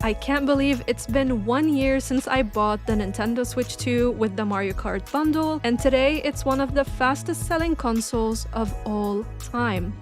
I can't believe it's been 1 year since I bought the Nintendo Switch 2 with the Mario Kart bundle, and today it's one of the fastest selling consoles of all time.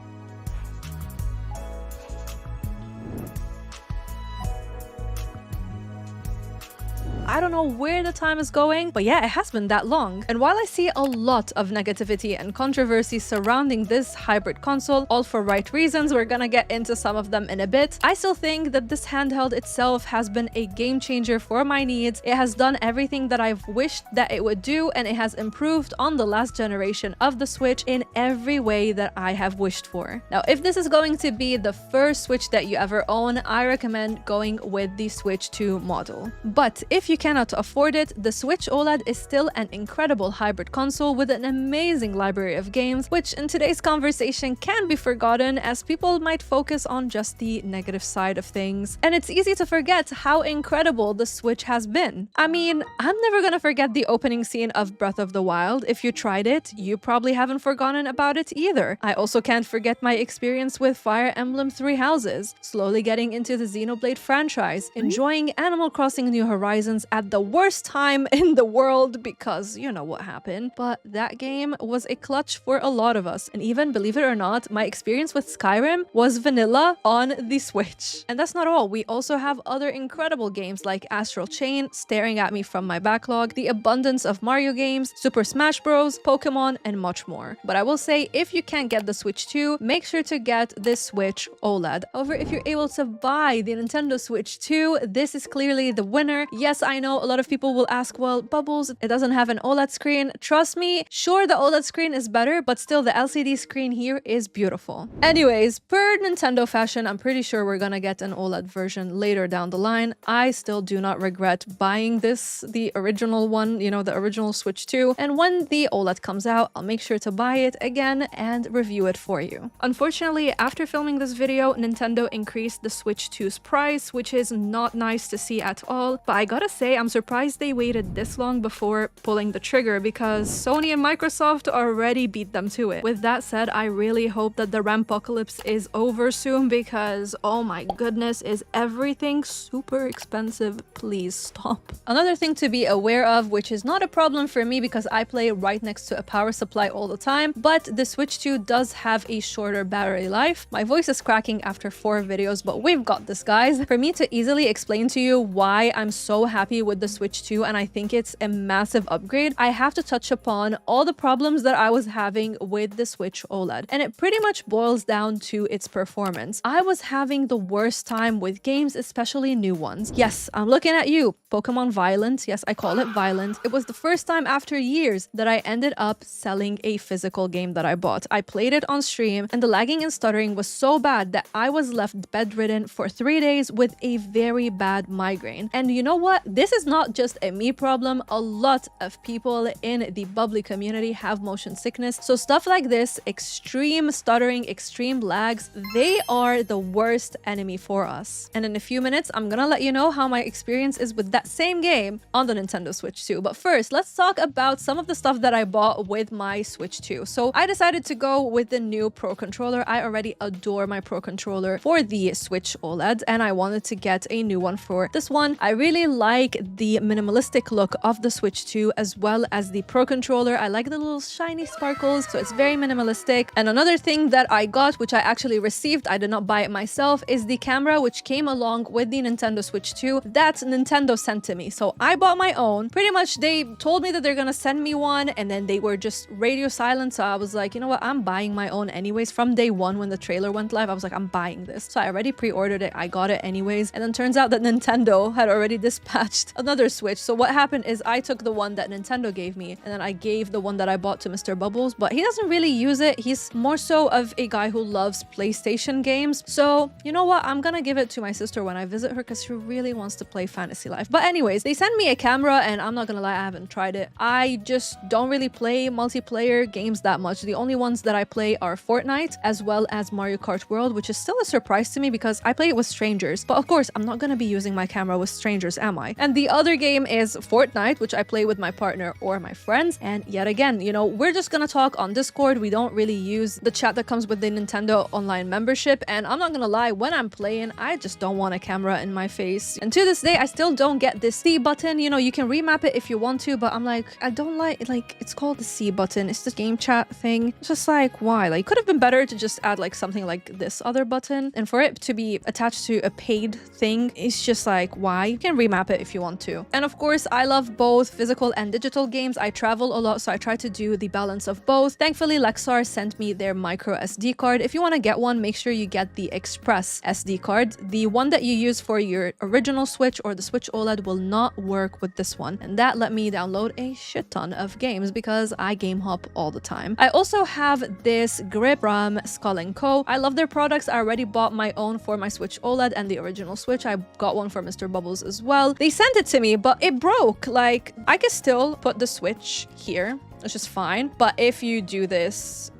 I don't know where the time is going, but yeah, it has been that long. And while I see a lot of negativity and controversy surrounding this hybrid console, all for right reasons, we're gonna get into some of them in a bit, I still think that this handheld itself has been a game changer for my needs. It has done everything that I've wished that it would do, and it has improved on the last generation of the Switch in every way that I have wished for. Now, if this is going to be the first Switch that you ever own, I recommend going with the Switch 2 model. But if you cannot afford it, the Switch OLED is still an incredible hybrid console with an amazing library of games, which in today's conversation can be forgotten as people might focus on just the negative side of things. And it's easy to forget how incredible the Switch has been. I mean, I'm never gonna forget the opening scene of Breath of the Wild. If you tried it, you probably haven't forgotten about it either. I also can't forget my experience with Fire Emblem Three Houses, slowly getting into the Xenoblade franchise, enjoying Animal Crossing New Horizons at the worst time in the world because you know what happened. But that game was a clutch for a lot of us. And even, believe it or not, my experience with Skyrim was vanilla on the Switch. And that's not all. We also have other incredible games like Astral Chain staring at me from my backlog, the abundance of Mario games, Super Smash Bros, Pokemon, and much more. But I will say, if you can't get the Switch 2, make sure to get this Switch OLED. However, if you're able to buy the Nintendo Switch 2, this is clearly the winner. Yes, I know a lot of people will ask, well, Bubbles, it doesn't have an OLED screen. Trust me, sure, the OLED screen is better, but still the LCD screen here is beautiful. Anyways, per Nintendo fashion, I'm pretty sure we're gonna get an OLED version later down the line. I still do not regret buying this, the original one, you know, the original Switch 2. And when the OLED comes out, I'll make sure to buy it again and review it for you. Unfortunately, after filming this video, Nintendo increased the Switch 2's price, which is not nice to see at all. But I gotta say, I'm surprised they waited this long before pulling the trigger because Sony and Microsoft already beat them to it. With that said, I really hope that the Rampocalypse is over soon because, oh my goodness, is everything super expensive? Please stop. Another thing to be aware of, which is not a problem for me because I play right next to a power supply all the time, but the Switch 2 does have a shorter battery life. My voice is cracking after 4 videos, but we've got this, guys. For me to easily explain to you why I'm so happy with the Switch 2 and I think it's a massive upgrade, I have to touch upon all the problems that I was having with the Switch OLED. And it pretty much boils down to its performance. I was having the worst time with games, especially new ones. Yes, I'm looking at you. Pokemon Violent. Yes, I call it Violent. It was the first time after years that I ended up selling a physical game that I bought. I played it on stream and the lagging and stuttering was so bad that I was left bedridden for 3 days with a very bad migraine. And you know what? This is not just a me problem. A lot of people in the bubbly community have motion sickness. So stuff like this, extreme stuttering, extreme lags, they are the worst enemy for us. And in a few minutes, I'm gonna let you know how my experience is with that same game on the Nintendo Switch 2. But first, let's talk about some of the stuff that I bought with my Switch 2. So I decided to go with the new Pro Controller. I already adore my Pro Controller for the Switch OLED, and I wanted to get a new one for this one. I really like the minimalistic look of the Switch 2 as well as the Pro Controller. I like the little shiny sparkles, so it's very minimalistic. And another thing that I got, which I actually received, I did not buy it myself, is the camera which came along with the Nintendo Switch 2 that Nintendo sent to me. So I bought my own. Pretty much they told me that they're gonna send me one and then they were just radio silent. So I was like, you know what, I'm buying my own anyways. From day one when the trailer went live, I was like, I'm buying this. So I already pre-ordered it. I got it anyways. And then turns out that Nintendo had already dispatched another Switch. So what happened is I took the one that Nintendo gave me and then I gave the one that I bought to Mr. Bubbles, but he doesn't really use it. He's more so of a guy who loves PlayStation games. So you know what, I'm gonna give it to my sister when I visit her because she really wants to play Fantasy Life. But anyways, they sent me a camera and I'm not gonna lie, I haven't tried it. I just don't really play multiplayer games that much. The only ones that I play are Fortnite as well as Mario Kart World, which is still a surprise to me because I play it with strangers. But of course, I'm not gonna be using my camera with strangers, am I? And And the other game is Fortnite, which I play with my partner or my friends. And yet again, you know, we're just gonna talk on Discord. We don't really use the chat that comes with the Nintendo Online membership. And I'm not gonna lie, when I'm playing, I just don't want a camera in my face. And to this day, I still don't get this C button. You know, you can remap it if you want to, but I'm like, I don't like it's called the C button. It's the game chat thing. It's just like, why? Like, could have been better to just add like something like this other button. And for it to be attached to a paid thing, it's just like, why? You can remap it if you want to. And of course, I love both physical and digital games. I travel a lot, so I try to do the balance of both. Thankfully, Lexar sent me their micro SD card. If you want to get one, make sure you get the Express SD card. The one that you use for your original Switch or the Switch OLED will not work with this one. And that let me download a shit ton of games because I game hop all the time. I also have this grip from Skull & Co. I love their products. I already bought my own for my Switch OLED and the original Switch. I got one for Mr. Bubbles as well. They sent it to me, but it broke. Like, I can still put the Switch here, which is fine. But if you do this,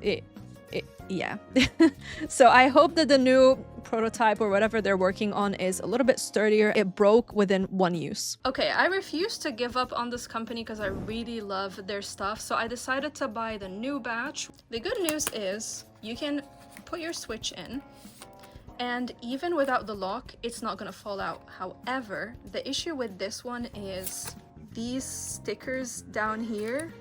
yeah. So I hope that the new prototype or whatever they're working on is a little bit sturdier. It broke within one use. Okay, I refuse to give up on this company because I really love their stuff. So I decided to buy the new batch. The good news is you can put your Switch in, and even without the lock, it's not gonna fall out. However, the issue with this one is these stickers down here,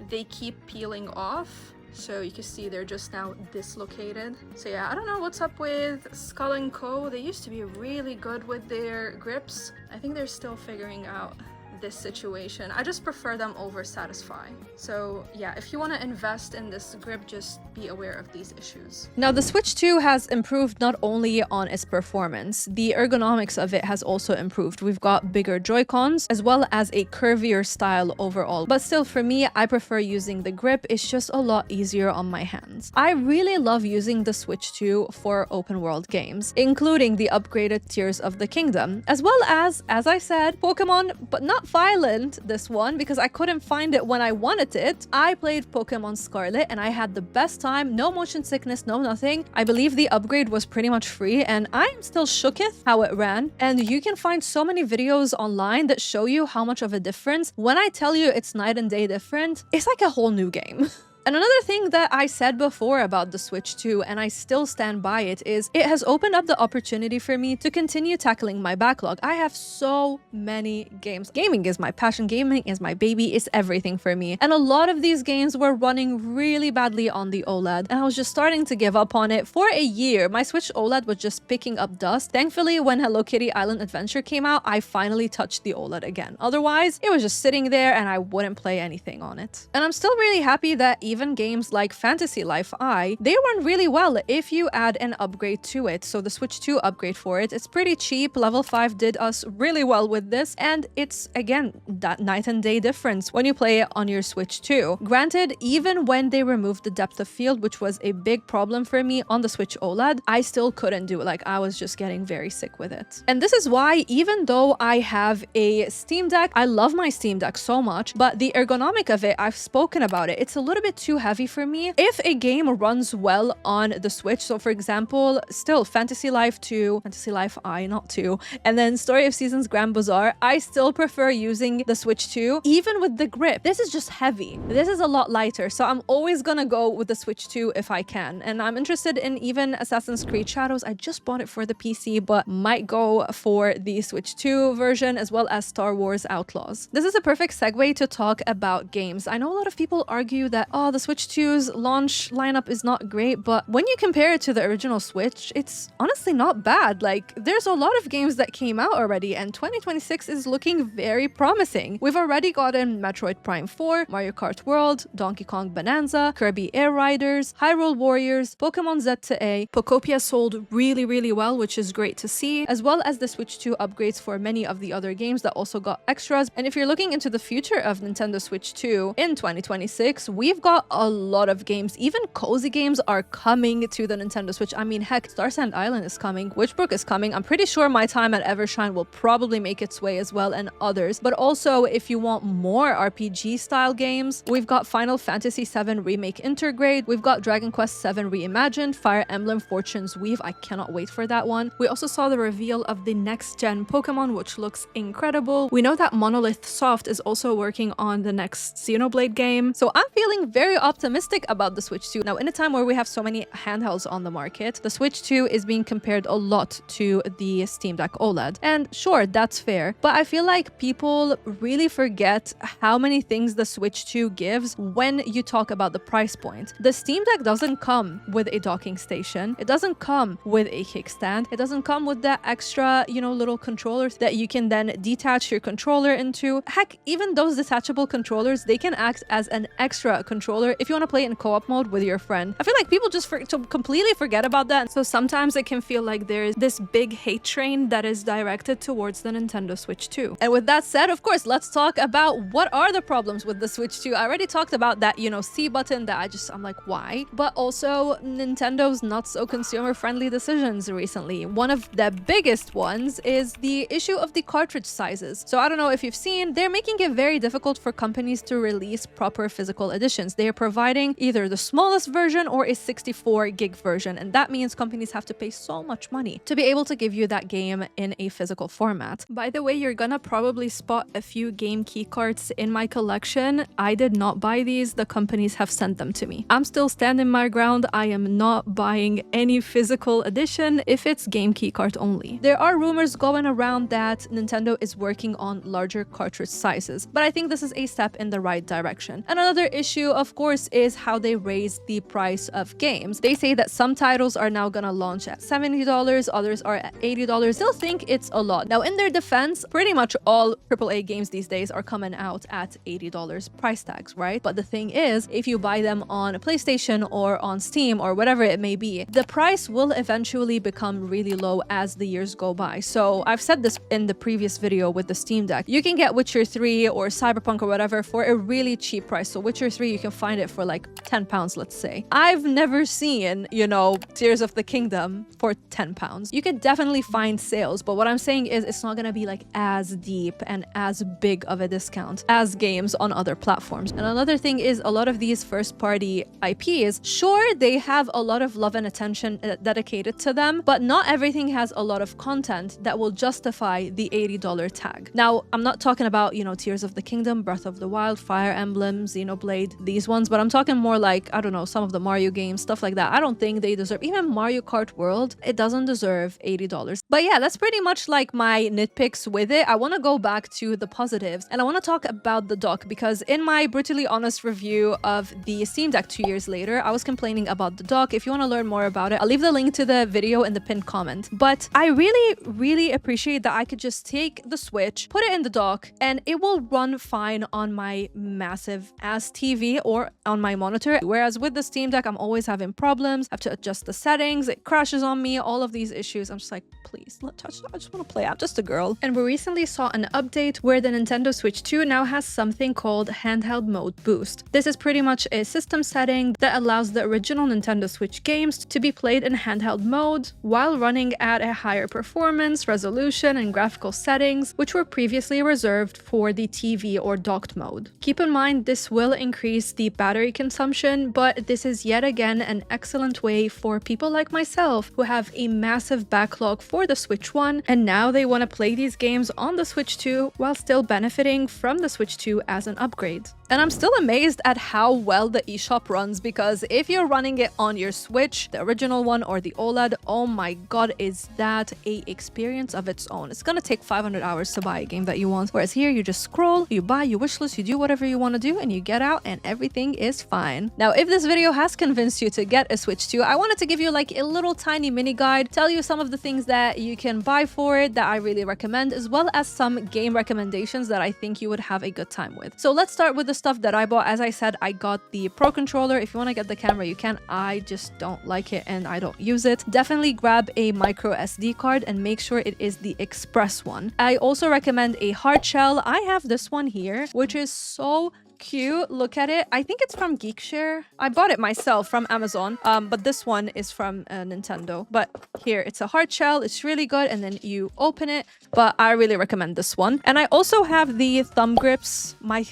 they keep peeling off. So you can see they're just now dislocated. So yeah, I don't know what's up with Skull & Co. They used to be really good with their grips. I think they're still figuring out this situation. I just prefer them over Satisfy. So yeah, if you want to invest in this grip, just be aware of these issues. Now the Switch 2 has improved not only on its performance, the ergonomics of it has also improved. We've got bigger Joy-Cons as well as a curvier style overall. But still, for me, I prefer using the grip. It's just a lot easier on my hands. I really love using the Switch 2 for open world games, including the upgraded Tears of the Kingdom, as well as I said, Pokemon, but not Violent, this one, because I couldn't find it when I wanted it. I played Pokemon Scarlet and I had the best time. No motion sickness, no nothing. I believe the upgrade was pretty much free and I'm still shooketh how it ran. And you can find so many videos online that show you how much of a difference. When I tell you it's night and day different, it's like a whole new game. And another thing that I said before about the Switch 2, and I still stand by it, is it has opened up the opportunity for me to continue tackling my backlog. I have so many games. Gaming is my passion. Gaming is my baby. It's everything for me. And a lot of these games were running really badly on the OLED, and I was just starting to give up on it. For a year, my Switch OLED was just picking up dust. Thankfully, when Hello Kitty Island Adventure came out, I finally touched the OLED again. Otherwise, it was just sitting there and I wouldn't play anything on it. And I'm still really happy that even games like Fantasy Life I, they run really well if you add an upgrade to it. So the Switch 2 upgrade for it, it's pretty cheap. Level 5 did us really well with this, and it's again that night and day difference when you play it on your Switch 2. Granted, even when they removed the depth of field, which was a big problem for me on the Switch OLED, I still couldn't do it. Like, I was just getting very sick with it. And this is why, even though I have a Steam Deck, I love my Steam Deck so much, but the ergonomic of it, I've spoken about it, it's a little bit too heavy for me. If a game runs well on the Switch, so for example, still Fantasy Life 2, Fantasy Life I, not 2, and then Story of Seasons Grand Bazaar, I still prefer using the Switch 2, even with the grip. This is just heavy. This is a lot lighter, so I'm always gonna go with the Switch 2 if I can. And I'm interested in even Assassin's Creed Shadows. I just bought it for the PC, but might go for the Switch 2 version, as well as Star Wars Outlaws. This is a perfect segue to talk about games. I know a lot of people argue that, oh, the Switch 2's launch lineup is not great, but when you compare it to the original Switch, it's honestly not bad. Like, there's a lot of games that came out already, and 2026 is looking very promising. We've already gotten Metroid Prime 4, Mario Kart World, Donkey Kong Bonanza, Kirby Air Riders, Hyrule Warriors, Pokemon ZA. Pokopia sold really, really well, which is great to see, as well as the Switch 2 upgrades for many of the other games that also got extras. And if you're looking into the future of Nintendo Switch 2 in 2026, we've got got a lot of games. Even cozy games are coming to the Nintendo Switch. I mean, heck, Star Sand Island is coming, Witchbrook is coming. I'm pretty sure My Time at Evershine will probably make its way as well, and others. But also, if you want more RPG style games, we've got Final Fantasy VII Remake Intergrade, we've got Dragon Quest VII Reimagined, Fire Emblem Fortune's Weave. I cannot wait for that one. We also saw the reveal of the next gen Pokemon, which looks incredible. We know that Monolith Soft is also working on the next Xenoblade game, so I'm feeling very optimistic about the Switch 2. Now, in a time where we have so many handhelds on the market, the Switch 2 is being compared a lot to the Steam Deck OLED. And sure, that's fair, but I feel like people really forget how many things the Switch 2 gives when you talk about the price point. The Steam Deck doesn't come with a docking station. It doesn't come with a kickstand. It doesn't come with that extra, little controllers that you can then detach your controller into. Heck, even those detachable controllers, they can act as an extra controller if you want to play in co-op mode with your friend. I feel like people just completely forget about that. So sometimes it can feel like there's this big hate train that is directed towards the Nintendo Switch 2. And with that said, of course, let's talk about what are the problems with the Switch 2. I already talked about that, C button that I'm like, why? But also Nintendo's not so consumer-friendly decisions recently. One of the biggest ones is the issue of the cartridge sizes. So I don't know if you've seen, they're making it very difficult for companies to release proper physical editions. They are providing either the smallest version or a 64 gig version, and that means companies have to pay so much money to be able to give you that game in a physical format. By the way, you're gonna probably spot a few game keycards in my collection. I did not buy these, the companies have sent them to me. I'm still standing my ground. I am not buying any physical edition if it's game keycard only. There are rumors going around that Nintendo is working on larger cartridge sizes, but I think this is a step in the right direction. And another issue, of course, is how they raise the price of games. They say that some titles are now gonna launch at $70, others are at $80. Still think it's a lot. Now, in their defense, pretty much all AAA games these days are coming out at $80 price tags, right? But the thing is, if you buy them on a PlayStation or on Steam or whatever it may be, the price will eventually become really low as the years go by. So I've said this in the previous video with the Steam Deck. You can get Witcher 3 or Cyberpunk or whatever for a really cheap price. So Witcher 3, you can find it for like £10, let's say. I've never seen, Tears of the Kingdom for £10. You could definitely find sales, but what I'm saying is it's not gonna be like as deep and as big of a discount as games on other platforms. And another thing is a lot of these first-party IPs, sure, they have a lot of love and attention dedicated to them, but not everything has a lot of content that will justify the $80 tag. Now, I'm not talking about, Tears of the Kingdom, Breath of the Wild, Fire Emblem, Xenoblade, these ones, but I'm talking more like, I don't know, some of the Mario games, stuff like that. I don't think they deserve, even Mario Kart World, it doesn't deserve $80. But yeah, that's pretty much like my nitpicks with it. I want to go back to the positives and I want to talk about the dock, because in my brutally honest review of the Steam Deck 2 years later, I was complaining about the dock. If you want to learn more about it, I'll leave the link to the video in the pinned comment. But I really appreciate that I could just take the Switch, put it in the dock, and it will run fine on my massive ass TV or on my monitor. Whereas with the Steam Deck, I'm always having problems. I have to adjust the settings, it crashes on me, all of these issues. I'm just like, please, I just want to play. I'm just a girl. And we recently saw an update where the Nintendo Switch 2 now has something called Handheld Mode Boost. This is pretty much a system setting that allows the original Nintendo Switch games to be played in handheld mode while running at a higher performance, resolution, and graphical settings, which were previously reserved for the TV or docked mode. Keep in mind, this will increase the battery consumption, but this is yet again an excellent way for people like myself who have a massive backlog for the Switch 1 and now they want to play these games on the Switch 2 while still benefiting from the Switch 2 as an upgrade. And I'm still amazed at how well the eShop runs, because if you're running it on your Switch, the original one or the OLED, oh my god, is that a experience of its own. It's gonna take 500 hours to buy a game that you want, whereas here you just scroll, you buy, you wishlist, you do whatever you want to do, and you get out and everything is fine. Now, if this video has convinced you to get a Switch 2, I wanted to give you like a little tiny mini guide, tell you some of the things that you can buy for it that I really recommend, as well as some game recommendations that I think you would have a good time with. So let's start with the stuff that I bought. As I said, I got the Pro Controller. If you want to get the camera, you can. I just don't like it and I don't use it. Definitely grab a micro SD card and make sure it is the Express one. I also recommend a hard shell. I have this one here, which is so cute. Look at it. I think it's from Geekshare. I bought it myself from Amazon, but this one is from Nintendo. But here, it's a hard shell. It's really good, and then you open it. But I really recommend this one. And I also have the thumb grips. My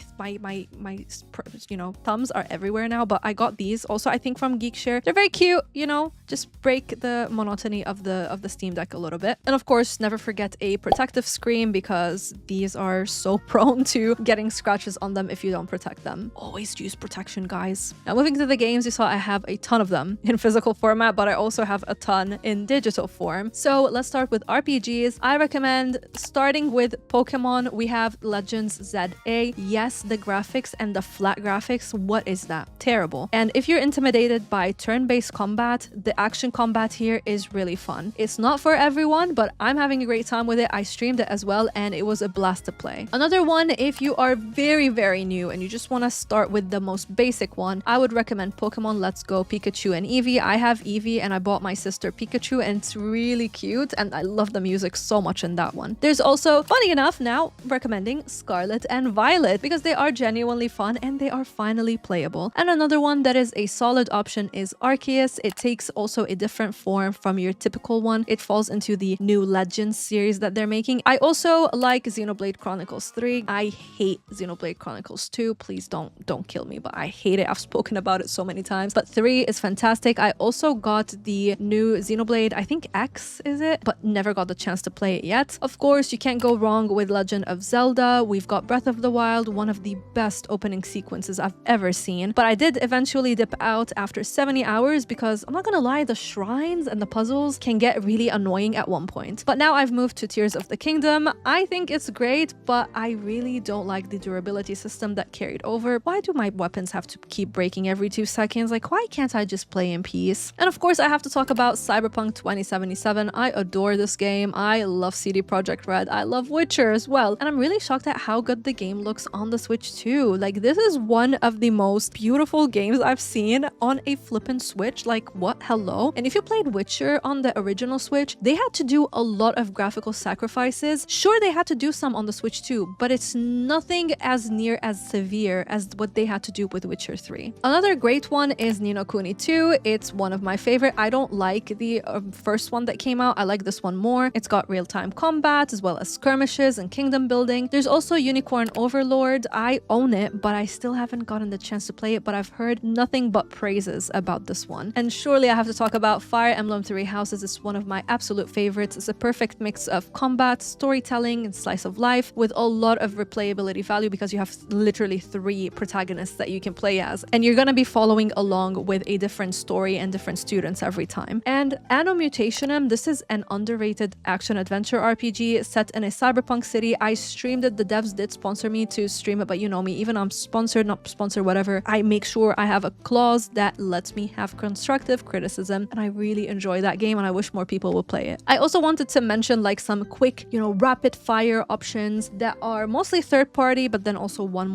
you know, thumbs are everywhere now, but I got these also, I think, from Geekshare. They're very cute, you know, just break the monotony of the Steam Deck a little bit. And of course, never forget a protective screen, because these are so prone to getting scratches on them if you don't protect them. Always use protection, guys. Now, moving to the games, you saw I have a ton of them in physical format, but I also have a ton in digital form. So let's start with RPGs. I recommend starting with Pokemon. We have Legends ZA. Yes, the graphics and the flat graphics, what is that? Terrible. And if you're intimidated by turn-based combat, the action combat here is really fun. It's not for everyone, but I'm having a great time with it. I streamed it as well, and it was a blast to play. Another one, if you are very new and you just want to start with the most basic one, I would recommend Pokemon Let's Go Pikachu and Eevee. I have Eevee and I bought my sister Pikachu, and it's really cute, and I love the music so much in that one. There's also, funny enough, now recommending Scarlet and Violet, because they are genuinely fun and they are finally playable. And another one that is a solid option is Arceus. It takes also a different form from your typical one. It falls into the new Legends series that they're making. I also like Xenoblade Chronicles 3. I hate Xenoblade Chronicles 2. Please don't kill me, but I hate it. I've spoken about it so many times. But 3 is fantastic. I also got the new Xenoblade, I think X is it, but never got the chance to play it yet. Of course, you can't go wrong with Legend of Zelda. We've got Breath of the Wild, one of the best opening sequences I've ever seen. But I did eventually dip out after 70 hours because, I'm not gonna lie, the shrines and the puzzles can get really annoying at one point. But now I've moved to Tears of the Kingdom. I think it's great, but I really don't like the durability system that carried over. Why do my weapons have to keep breaking every 2 seconds? Like, why can't I just play in peace? And of course, I have to talk about Cyberpunk 2077. I adore this game. I love CD Projekt Red. I love Witcher as well. And I'm really shocked at how good the game looks on the Switch too. Like, this is one of the most beautiful games I've seen on a flippin' Switch. Like, what? Hello? And if you played Witcher on the original Switch, they had to do a lot of graphical sacrifices. Sure, they had to do some on the Switch too, but it's nothing as near as severe as what they had to do with Witcher 3. Another great one is Ni no Kuni 2. It's one of my favorite. I don't like the first one that came out. I like this one more. It's got real-time combat as well as skirmishes and kingdom building. There's also Unicorn Overlord. I own it, but I still haven't gotten the chance to play it, but I've heard nothing but praises about this one. And surely I have to talk about Fire Emblem Three Houses. It's one of my absolute favorites. It's a perfect mix of combat, storytelling, and slice of life with a lot of replayability value, because you have literally 3 protagonists that you can play as, and you're gonna be following along with a different story and different students every time. And Anno Mutationum, this is an underrated action-adventure RPG set in a cyberpunk city. I streamed it. The devs did sponsor me to stream it, but you know me, even I'm sponsored, not sponsored, whatever, I make sure I have a clause that lets me have constructive criticism, and I really enjoy that game, and I wish more people would play it. I also wanted to mention like some quick, you know, rapid fire options that are mostly third party, but then also one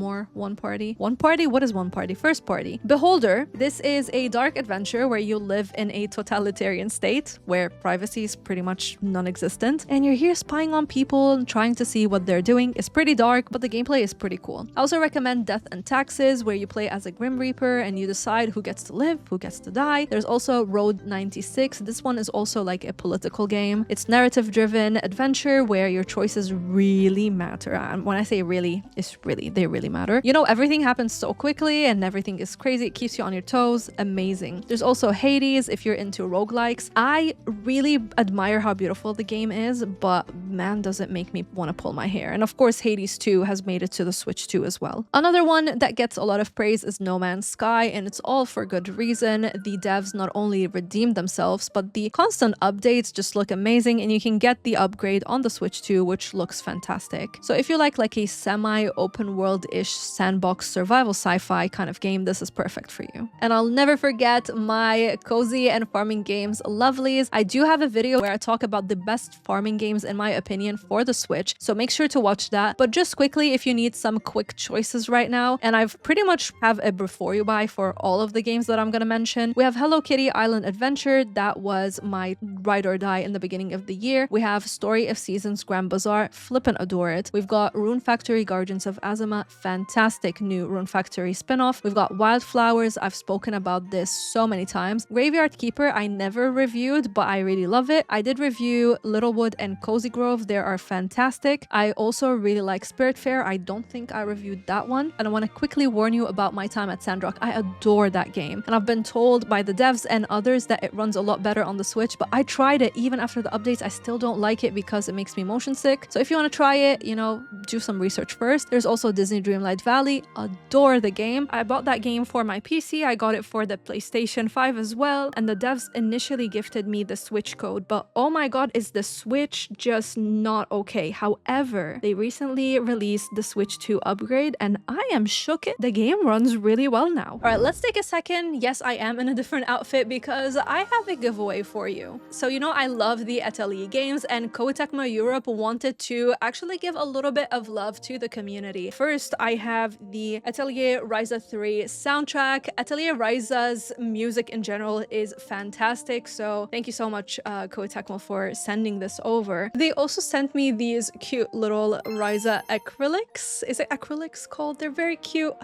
party. One party? What is one party? First party. Beholder. This is a dark adventure where you live in a totalitarian state where privacy is pretty much non-existent, and you're here spying on people and trying to see what they're doing. It's pretty dark, but the gameplay is pretty cool. I also recommend Death and Taxes, where you play as a Grim Reaper and you decide who gets to live, who gets to die. There's also Road 96. This one is also like a political game. It's narrative-driven adventure where your choices really matter. And when I say really, it's really, they really matter. You know, everything happens so quickly and everything is crazy. It keeps you on your toes. Amazing. There's also Hades if you're into roguelikes. I really admire how beautiful the game is, but man, does it make me want to pull my hair. And of course, Hades 2 has made it to the Switch too as well. Another one that gets a lot of praise is No Man's Sky, and it's all for good reason. The devs not only redeemed themselves, but the constant updates just look amazing, and you can get the upgrade on the Switch too, which looks fantastic. So if you like a semi-open world-ish sandbox survival sci-fi kind of game, this is perfect for you. And I'll never forget my cozy and farming games lovelies. I do have a video where I talk about the best farming games in my opinion for the Switch, so make sure to watch that. But just quickly, if you need some quick choices right now, and I've pretty much have a before you buy for all of the games that I'm gonna mention. We have Hello Kitty Island Adventure. That was my ride or die in the beginning of the year. We have Story of Seasons Grand Bazaar. Flippin' adore it. We've got Rune Factory Guardians of Azuma. Fantastic. fantastic new Rune Factory spin-off. We've got Wildflowers. I've spoken about this so many times. Graveyard Keeper, I never reviewed, but I really love it. I did review Littlewood and Cozy Grove. They are fantastic. I also really like Spiritfarer. I don't think I reviewed that one. And I want to quickly warn you about my time at Sandrock. I adore that game. And I've been told by the devs and others that it runs a lot better on the Switch, but I tried it even after the updates. I still don't like it because it makes me motion sick. So if you want to try it, you know, do some research first. There's also Disney Dreamlight Valley. Adore the game. I bought that game for my PC. I got it for the PlayStation 5 as well. And the devs initially gifted me the Switch code, but oh my god, is the Switch just not okay. However, they recently released the Switch 2 upgrade and I am shook it. The game runs really well now. All right, let's take a second. Yes, I am in a different outfit because I have a giveaway for you. So, you know, I love the Atelier games and Koei Tecmo Europe wanted to actually give a little bit of love to the community. First, I have the Atelier Ryza 3 soundtrack. Atelier Ryza's music in general is fantastic. So thank you so much, Koei Tecmo, for sending this over. They also sent me these cute little Ryza acrylics. Is it acrylics called? They're very cute.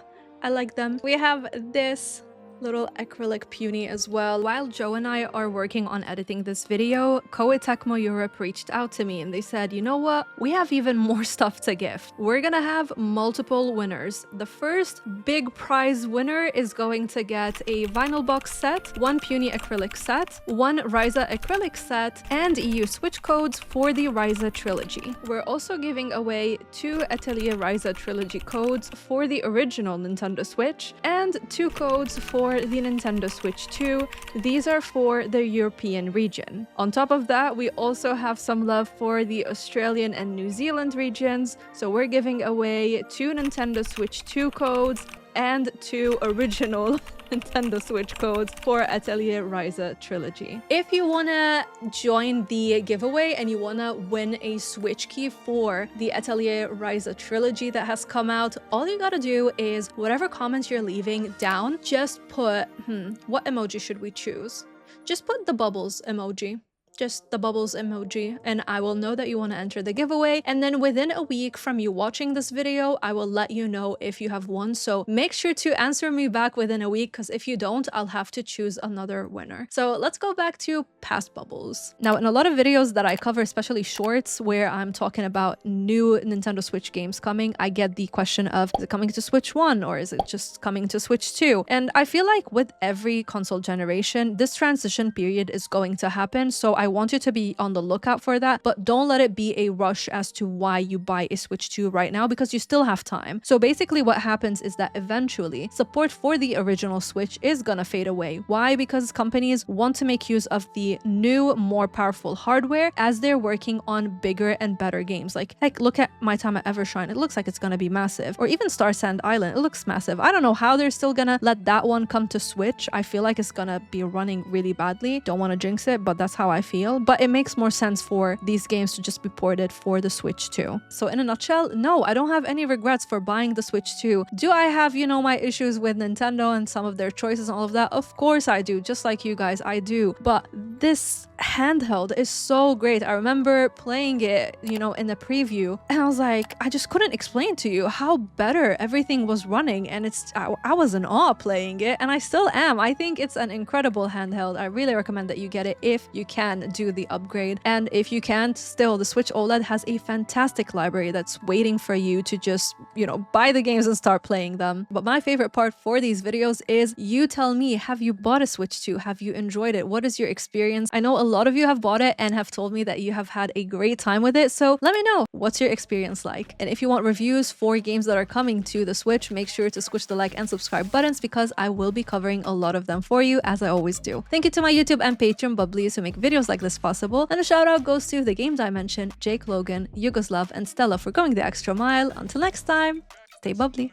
I like them. We have this little acrylic puny as well. While Joe and I are working on editing this video, Koei Tecmo Europe reached out to me and they said, you know what? We have even more stuff to give. We're gonna have multiple winners. The first big prize winner is going to get a vinyl box set, one puny acrylic set, one Ryza acrylic set, and EU Switch codes for the Ryza trilogy. We're also giving away 2 Atelier Ryza trilogy codes for the original Nintendo Switch and 2 codes for the Nintendo Switch 2. These are for the European region. On top of that, we also have some love for the Australian and New Zealand regions. So we're giving away 2 Nintendo Switch 2 codes and 2 original Nintendo Switch codes for Atelier Ryza trilogy. If you wanna join the giveaway and you wanna win a Switch key for the Atelier Ryza trilogy that has come out, all you gotta do is whatever comments you're leaving down, just put, what emoji should we choose? Just put the bubbles emoji. Just the bubbles emoji, and I will know that you want to enter the giveaway. And then within a week from you watching this video, I will let you know if you have won. So make sure to answer me back within a week, because if you don't, I'll have to choose another winner. So let's go back to past bubbles. Now, in a lot of videos that I cover, especially shorts where I'm talking about new Nintendo Switch games coming, I get the question of, is it coming to Switch 1 or is it just coming to Switch 2? And I feel like with every console generation, this transition period is going to happen. So I want you to be on the lookout for that, but don't let it be a rush as to why you buy a Switch 2 right now, because you still have time. So basically what happens is that eventually support for the original Switch is gonna fade away. Why? Because companies want to make use of the new, more powerful hardware as they're working on bigger and better games. Like look at My Time at Evershine. It looks like it's gonna be massive. Or even Star Sand Island. It looks massive. I don't know how they're still gonna let that one come to Switch. I feel like it's gonna be running really badly. Don't want to jinx it, but that's how I feel. But it makes more sense for these games to just be ported for the Switch 2. So in a nutshell, no, I don't have any regrets for buying the Switch 2. Do I have, you know, my issues with Nintendo and some of their choices and all of that? Of course I do, just like you guys, I do. But this handheld is so great. I remember playing it, you know, in the preview, and I was like, I just couldn't explain to you how better everything was running, and I was in awe playing it, and I still am. I think it's an incredible handheld. I really recommend that you get it if you can do the upgrade, and if you can't, still the Switch OLED has a fantastic library that's waiting for you to just, you know, buy the games and start playing them. But my favorite part for these videos is you tell me, have you bought a Switch 2? Have you enjoyed it? What is your experience? I know a lot of you have bought it and have told me that you have had a great time with it, so let me know, what's your experience like? And if you want reviews for games that are coming to the Switch, make sure to squish the like and subscribe buttons, because I will be covering a lot of them for you, as I always do. Thank you to my YouTube and Patreon bubblies who make videos like this possible, and a shout out goes to The Game Dimension, Jake Logan, Yugoslav, and Stella for going the extra mile. Until next time, stay bubbly.